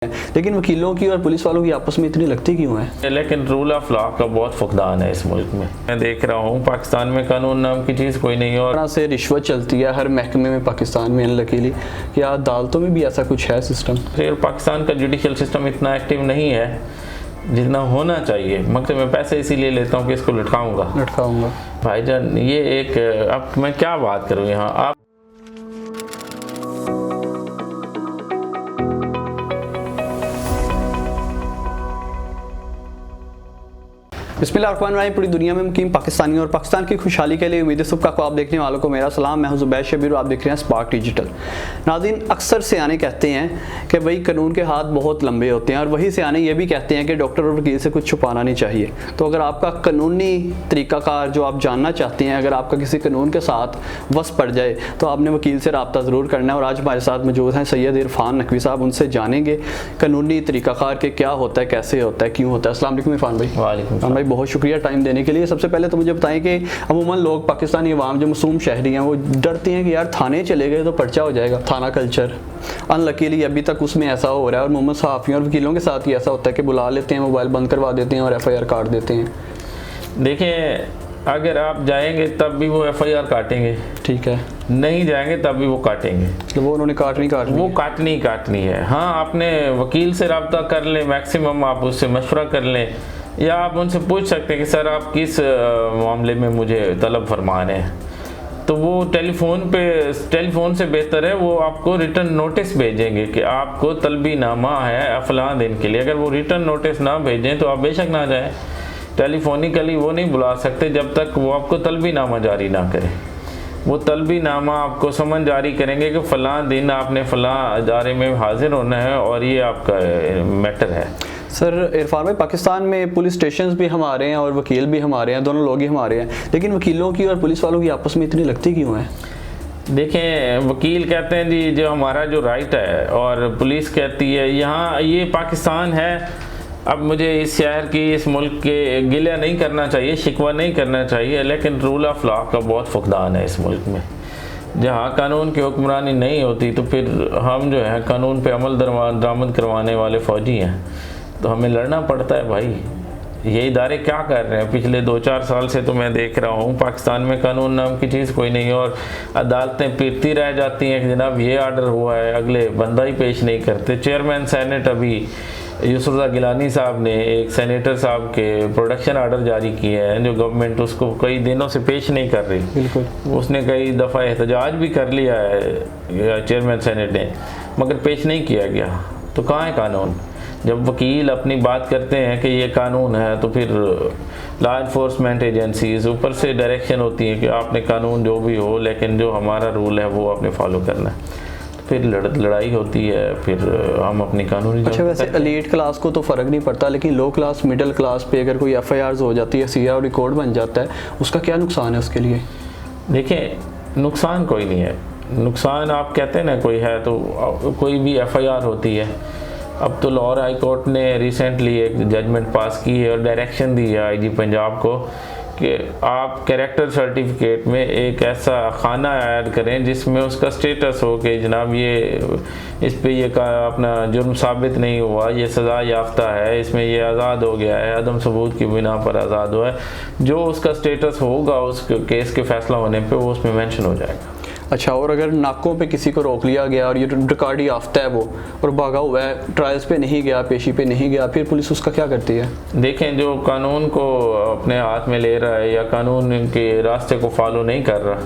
लेकिन वकीलों की और पुलिस वालों की आपस में इतनी लगती क्यों है? लेकिन रूल ऑफ लॉ का बहुत फुकदान है इस मुल्क में। मैं देख रहा हूँ पाकिस्तान में कानून नाम की चीज़ कोई नहीं है और तरह से रिश्वत चलती है हर महकमे में पाकिस्तान में अनलकीली। क्या अदालतों में भी ऐसा कुछ है सिस्टम? फिर पाकिस्तान का जुडिशल सिस्टम इतना एक्टिव नहीं है जितना होना चाहिए। मगर मैं पैसे इसीलिए लेता हूँ कि इसको लटकाऊंगा। भाईजान ये एक अब मैं क्या बात करूँ यहाँ। आप बिस्मिल्लाहिर्रहमानिर्रहीम। पूरी दुनिया में मुकीम पाकिस्तानी और पाकिस्तान की खुशहाली के लिए उम्मीद सुबह का ख्वाब देखने वालों को मेरा सलाम। मैं हूं ज़ुबैर शबीर और आप देख रहे हैं स्पार्क डिजिटल। नाज़रीन, अक्सर सियाने कहते हैं कि भाई कानून के हाथ बहुत लंबे होते हैं और वही सियाने ये भी कहते हैं कि डॉक्टर और वकील से कुछ छुपाना नहीं चाहिए। तो अगर आपका कानूनी तरीक़ाकार जो आप जानना चाहते हैं, अगर आपका किसी कानून के साथ वस पड़ जाए तो आपने वकील से रब्ता ज़रूर करना है। और आज हमारे साथ मौजूद हैं सैयद इरफान नकवी साहब। उनसे जानेंगे कानूनी तरीक़ाकार के क्या होता है, कैसे होता है, क्यों होता है। अस्सलाम वालेकुम इरफान भाई। वालेकुम भाई, बहुत शुक्रिया टाइम देने के लिए। सबसे पहले तो मुझे बताएं कि अमूमन लोग पाकिस्तानी अवाम जो मासूम शहरी हैं वो डरते हैं कि यार थाने चले गए तो पर्चा हो जाएगा, थाना कल्चर। अनलकीली अभी तक उसमें ऐसा हो रहा है और मोहम्मद सहाफ़ियों और वकीलों के साथ ही ऐसा होता है कि बुला लेते हैं, मोबाइल बंद करवा देते हैं और FIR काट देते हैं। देखिए, अगर आप जाएंगे तब भी वो FIR काटेंगे, ठीक है, नहीं जाएंगे तब भी वो काटेंगे। तो वो उन्होंने काटनी है। हाँ, आपने वकील से रब्ता कर लें, मैक्सिमम आप उससे मशवरा कर लें, या आप उनसे पूछ सकते हैं कि सर आप किस मामले में मुझे तलब फरमान है। तो वो टेलीफोन से बेहतर है वो आपको रिटर्न नोटिस भेजेंगे कि आपको तलबी नामा है फलां दिन के लिए। अगर वो रिटर्न नोटिस ना भेजें तो आप बेशक ना जाएं। टेलीफोनिकली वो नहीं बुला सकते जब तक वो आपको तलबी नामा जारी ना करें। वो तलबी नामा आपको समन जारी करेंगे कि फ़लाँ दिन आपने फ़लाँ इदारे में हाजिर होना है और ये आपका मैटर है। सर इरफान भाई, पाकिस्तान में पुलिस स्टेशन भी हमारे हैं और वकील भी हमारे हैं, दोनों लोग ही हमारे हैं, लेकिन वकीलों की और पुलिस वालों की आपस में इतनी लगती क्यों है? देखें, वकील कहते हैं जी जो हमारा जो राइट है, और पुलिस कहती है यहाँ ये पाकिस्तान है। अब मुझे इस शहर की, इस मुल्क के गिला नहीं करना चाहिए, शिकवा नहीं करना चाहिए, लेकिन रूल ऑफ लॉ का बहुत फुकदान है इस मुल्क में। जहाँ कानून की हुक्मरानी नहीं होती तो फिर हम जो है कानून पे अमल दरामद करवाने वाले फ़ौजी हैं, तो हमें लड़ना पड़ता है भाई। ये इदारे क्या कर रहे हैं पिछले 2-4 साल से तो मैं देख रहा हूँ पाकिस्तान में कानून नाम की चीज़ कोई नहीं है और अदालतें पीटती रह जाती हैं कि जनाब ये आर्डर हुआ है, अगले बंदा ही पेश नहीं करते। चेयरमैन सेनेट अभी यूसुफ गिलानी साहब ने एक सेनेटर साहब के प्रोडक्शन आर्डर जारी किए हैं जो गवर्नमेंट उसको कई दिनों से पेश नहीं कर रही। बिल्कुल, उसने कई दफ़ा एहतजाज भी कर लिया है चेयरमैन सेनेट ने, मगर पेश नहीं किया गया। तो कहाँ है कानून? जब वकील अपनी बात करते हैं कि ये कानून है तो फिर लॉ इन्फोर्समेंट एजेंसीज ऊपर से डायरेक्शन होती है कि आपने कानून जो भी हो, लेकिन जो हमारा रूल है वो आपने फॉलो करना है। तो फिर लड़ाई होती है, फिर हम अपनी कानूनी। अच्छा, वैसे एलीट क्लास को तो फ़र्क नहीं पड़ता, लेकिन लो क्लास, मिडिल क्लास पे अगर कोई FIRs हो जाती है, CR रिकॉर्ड बन जाता है, उसका क्या नुकसान है उसके लिए? देखिए, नुकसान कोई नहीं है। नुकसान आप कहते हैं ना कोई है, तो कोई भी FIR होती है। अब तो लाहौर हाई कोर्ट ने रिसेंटली एक जजमेंट पास की है और डायरेक्शन दी है IG पंजाब को कि आप कैरेक्टर सर्टिफिकेट में एक ऐसा खाना ऐड करें जिसमें उसका स्टेटस हो कि जनाब ये इस पे ये का अपना जुर्म साबित नहीं हुआ, ये सज़ा याफ्ता है, इसमें ये आज़ाद हो गया है, अदम सबूत की बिना पर आज़ाद हुआ है। जो उसका स्टेटस होगा उस केस के फैसला होने पे वो उसमें मेंशन हो जाएगा। अच्छा, और अगर नाकों पे किसी को रोक लिया गया और ये रिकॉर्ड याफ्ता है वो और भागा हुआ है, ट्रायल्स पे नहीं गया, पेशी पे नहीं गया, फिर पुलिस उसका क्या करती है? देखें, जो कानून को अपने हाथ में ले रहा है या कानून के रास्ते को फॉलो नहीं कर रहा,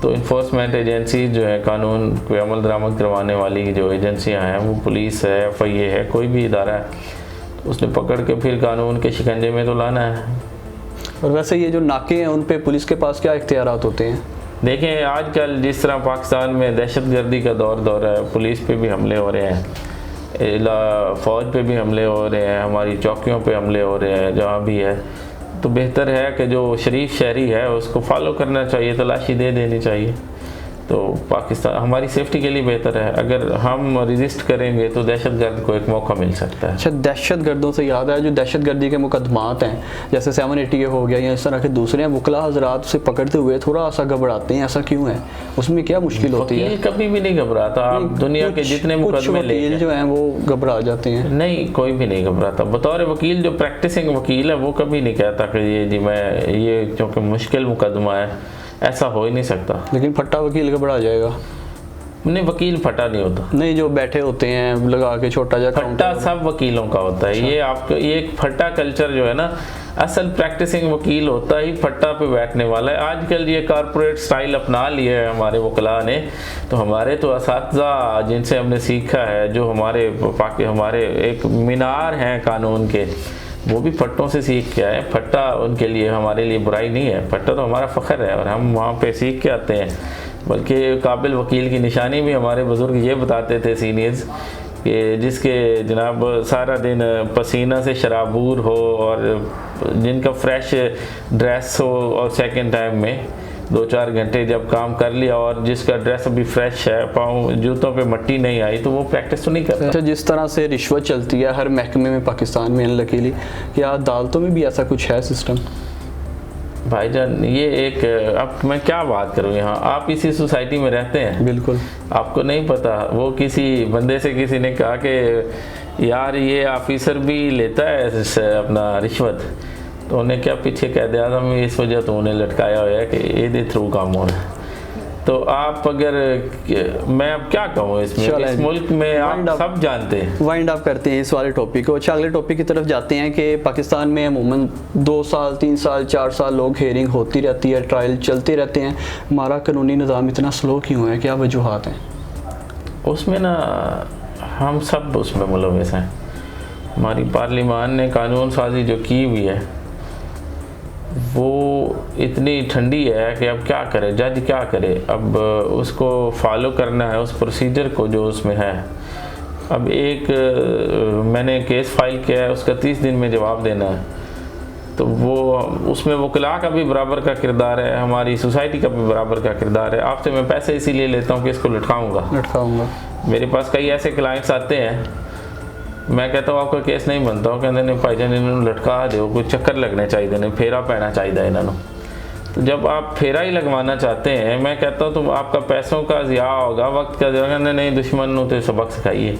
तो इन्फोर्समेंट एजेंसी जो है, कानून पे अमल दरामद करवाने वाली जो एजेंसियां हैं, वो पुलिस है, FIA है, कोई भी इदारा है, तो उसने पकड़ के फिर कानून के शिकंजे में तो लाना है। और वैसे ये जो नाके हैं उन पे पुलिस के पास क्या इख्तियारात होते हैं? देखें, आजकल जिस तरह पाकिस्तान में दहशतगर्दी का दौर है, पुलिस पे भी हमले हो रहे हैं, फ़ौज पे भी हमले हो रहे हैं, हमारी चौकियों पे हमले हो रहे हैं, जहाँ भी है, तो बेहतर है कि जो शरीफ शहरी है उसको फॉलो करना चाहिए, तलाशी दे देनी चाहिए। तो पाकिस्तान हमारी सेफ्टी के लिए बेहतर है। अगर हम रेजिस्ट करेंगे तो दहशतगर्द को एक मौका मिल सकता है। अच्छा, दहशतगर्दों से याद है, जो दहशतगर्दी के मुकदमात हैं जैसे 780 हो गया या इस तरह के दूसरे हैं, वकला हजरात से पकड़ते हुए थोड़ा सा घबराते हैं, ऐसा क्यों है? उसमें क्या मुश्किल होती है? कभी भी नहीं घबराता। आप दुनिया के जितने मुकदमे वकील जो हैं वो घबरा जाते हैं। नहीं, कोई भी नहीं घबराता। बतौर वकील जो प्रैक्टिसिंग वकील है वो कभी नहीं कहता कि ये जी मैं ये क्योंकि मुश्किल मुकदमा है, ऐसा हो ही नहीं सकता। लेकिन फट्टा वकील घबरा जाएगा। नहीं, वकील फटा नहीं होता। नहीं, जो बैठे होते हैं लगा के छोटा जा फट्टा सब वकीलों का होता है। ये आपको ये एक फट्टा कल्चर जो है ना, असल प्रैक्टिसिंग वकील होता ही फट्टा पे बैठने वाला है। आजकल ये कॉर्पोरेट स्टाइल अपना लिया है हमारे वकला ने। तो हमारे तो असातिज़ा जिनसे हमने सीखा है, जो हमारे एक मीनार हैं कानून के, वो भी फट्टों से सीख के आए। फट्टा उनके लिए हमारे लिए बुराई नहीं है, फट्टा तो हमारा फ़ख्र है और हम वहाँ पे सीख के आते हैं। बल्कि काबिल वकील की निशानी भी हमारे बुज़ुर्ग ये बताते थे सीनियर्स कि जिसके जनाब सारा दिन पसीना से शराबूर हो और जिनका फ्रेश ड्रेस हो और सेकंड टाइम में 2-4 घंटे जब काम कर लिया और जिसका ड्रेस अभी फ्रेश है, पाँव जूतों पे मट्टी नहीं आई, तो वो प्रैक्टिस तो नहीं करता। अच्छा, जिस तरह से रिश्वत चलती है हर महकमे में पाकिस्तान में अनलकीली, क्या अदालतों में भी ऐसा कुछ है सिस्टम? भाईजान ये एक, अब मैं क्या बात करूँ यहाँ, आप इसी सोसाइटी में रहते हैं। बिल्कुल। आपको नहीं पता, वो किसी बंदे से किसी ने कहा कि यार ये ऑफिसर भी लेता है अपना रिश्वत, तो उन्हें क्या पीछे कह आज़म इस वजह तो उन्हें लटकाया हुआ है कि ये थ्रू काम हो रहा है। तो आप अगर मैं अब क्या कहूँ इसमें, इस मुल्क में आप सब जानते हैं। वाइंड अप करते हैं इस वाले टॉपिक को। अच्छा, अगले टॉपिक की तरफ जाते हैं कि पाकिस्तान में अमूमन 2 साल 3 साल 4 साल लोग हेयरिंग होती रहती है, ट्रायल चलते रहते हैं। हमारा कानूनी निज़ाम इतना स्लो क्यों है? क्या वजूहात हैं उसमें? ना हम सब उसमें मुलविस हैं। हमारी पार्लिमान ने कानून साजी जो की हुई है वो इतनी ठंडी है कि अब क्या करे जज, क्या करे। अब उसको फॉलो करना है, उस प्रोसीजर को जो उसमें है। अब एक मैंने केस फाइल किया है, उसका 30 दिन में जवाब देना है। तो वो उसमें वकला का भी बराबर का किरदार है, हमारी सोसाइटी का भी बराबर का किरदार है। आपसे मैं पैसे इसीलिए लेता हूँ कि इसको लटकाऊँगा। मेरे पास कई ऐसे क्लाइंट्स आते हैं, मैं कहता हूँ आपका केस नहीं बनता, वो कहते नहीं भाईजान इन्होंने लटका दो, कुछ चक्कर लगने चाहिए ने, फेरा पैना चाहिए इन्होंने। तो जब आप फेरा ही लगवाना चाहते हैं, मैं कहता हूँ तो आपका पैसों का ज़िया होगा, वक्त का ज़िया। नहीं, दुश्मन तो सबक सिखाइए।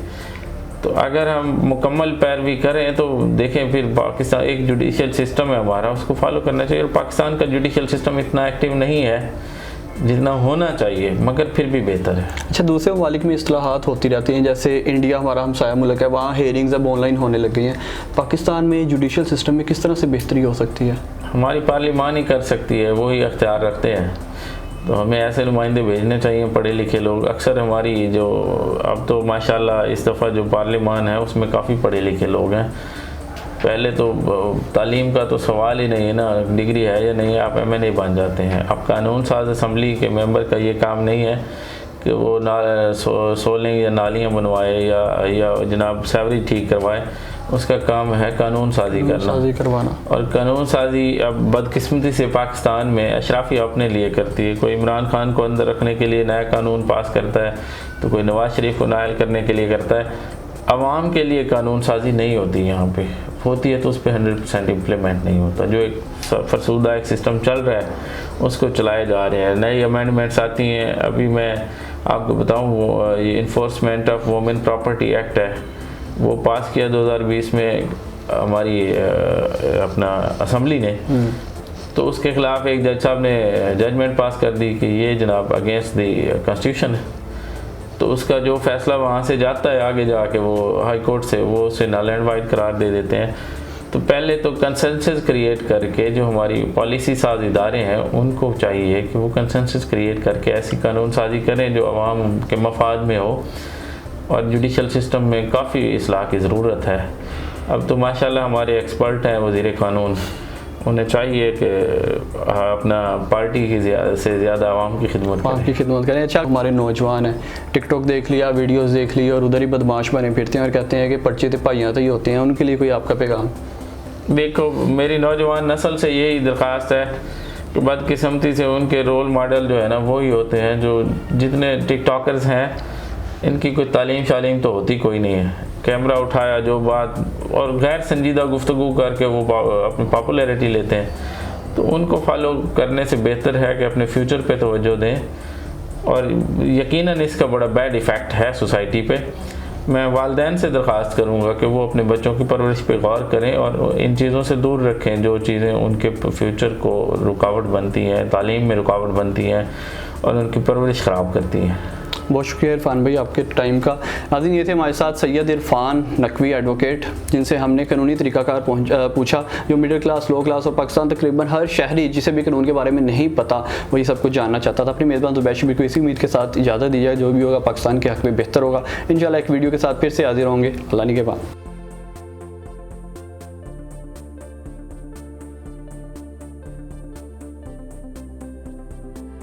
तो अगर हम मुकम्मल पैरवी करें तो देखें, फिर पाकिस्तान एक जुडिशल सिस्टम है हमारा, उसको फॉलो करना चाहिए। और पाकिस्तान का जुडिशल सिस्टम इतना एक्टिव नहीं है जितना होना चाहिए, मगर फिर भी बेहतर है। अच्छा, दूसरे ममालिक में इस्लाहात होती रहती हैं, जैसे इंडिया हमारा हमसाया मुल्क है, वहाँ हेयरिंग्स अब ऑनलाइन होने लग गई हैं। पाकिस्तान में जुडिशल सिस्टम में किस तरह से बेहतरी हो सकती है? हमारी पार्लिमान ही कर सकती है, वो ही अख्तियार रखते हैं। तो हमें ऐसे नुमाइंदे भेजने चाहिए, पढ़े लिखे लोग। अक्सर हमारी जो अब तो माशाल्लाह इस दफ़ा जो पार्लिमान है उसमें काफ़ी पढ़े लिखे लोग हैं। पहले तो तालीम का तो सवाल ही नहीं है ना, डिग्री है या नहीं आप MNA बन जाते हैं। अब कानून साज असम्बली के मेंबर का ये काम नहीं है कि वो सोलें या नालियाँ बनवाए या जनाब सैवरी ठीक करवाए। उसका काम है कानून साजी करवाना। और कानून साजी अब बदकिस्मती से पाकिस्तान में अशराफी अपने लिए करती है। कोई इमरान खान को अंदर रखने के लिए नया कानून पास करता है, तो कोई नवाज शरीफ को नायल करने के लिए करता है। आवाम के लिए कानून साजी नहीं होती, यहाँ पे होती है तो उस पर 100% इम्प्लीमेंट नहीं होता। जो एक फरसूदा एक सिस्टम चल रहा है उसको चलाए जा रहे हैं। नई अमेंडमेंट्स आती हैं। अभी मैं आपको बताऊँ, वो ये enforcement of women property act है, वो पास किया 2020 में हमारी अपना असम्बली ने। तो उसके ख़िलाफ़ एक जज साहब ने जजमेंट पास कर दी कि ये जनाब अगेंस्ट द कॉन्स्टिट्यूशन है। तो उसका जो फैसला वहाँ से जाता है आगे जाके वो हाई कोर्ट से, वो उसे नल एंड वाइड करार दे देते हैं। तो पहले तो कंसेंसस क्रिएट करके जो हमारी पॉलिसी साज इदारे हैं उनको चाहिए कि वो कंसेंसस क्रिएट करके ऐसी कानून साजी करें जो आवाम के मफाद में हो। और जुडिशल सिस्टम में काफ़ी इस्लाह की ज़रूरत है। अब तो माशाल्लाह हमारे एक्सपर्ट हैं वज़ीर कानून, उन्हें चाहिए कि अपना पार्टी की से ज़्यादा आवाम की खिदमत करें। अच्छा, हमारे नौजवान हैं, टिकटॉक देख लिया, वीडियोस देख ली और उधर ही बदमाश बने फिरते हैं और कहते हैं कि पर्चे तो भाइयाँ तो ही होते हैं। उनके लिए कोई आपका पैगाम? देखो, मेरी नौजवान नस्ल से यही दरख्वास्त है बदकिस्मती से उनके रोल मॉडल जो है ना वही होते हैं, जो जितने टिकटॉकर्स हैं इनकी कोई तालीम शालीम तो होती कोई नहीं है। कैमरा उठाया जो बात और गैर संजीदा गुफ्तगू करके वो अपनी पॉपुलैरिटी लेते हैं, तो उनको फॉलो करने से बेहतर है कि अपने फ्यूचर पे तवज्जो दें। और यकीनन इसका बड़ा बैड इफ़ेक्ट है सोसाइटी पे। मैं वालिदैन से दरख्वास्त करूँगा कि वो अपने बच्चों की परवरिश पे गौर करें और इन चीज़ों से दूर रखें जो चीज़ें उनके फ्यूचर को रुकावट बनती हैं, तालीम में रुकावट बनती हैं और उनकी परवरिश ख़राब करती हैं। बहुत शुक्रिया इरफान भाई आपके टाइम का। नाज़रीन, ये थे हमारे साथ सैयद इरफान नकवी एडवोकेट, जिनसे हमने कानूनी तरीक़ाकार पूछा, जो मिडिल क्लास, लो क्लास और पाकिस्तान तकरीबन हर शहरी जिसे भी कानून के बारे में नहीं पता वो ये सब कुछ जानना चाहता था। अपनी मेज़बान ज़ुबैर शबीर को इसी उम्मीद के साथ इजाज़त दी जाए, जो भी होगा पाकिस्तान के हक़ में बेहतर होगा। इंशाल्लाह एक वीडियो के साथ फिर से हाजिर होंगे। अल्लाह निगहबान।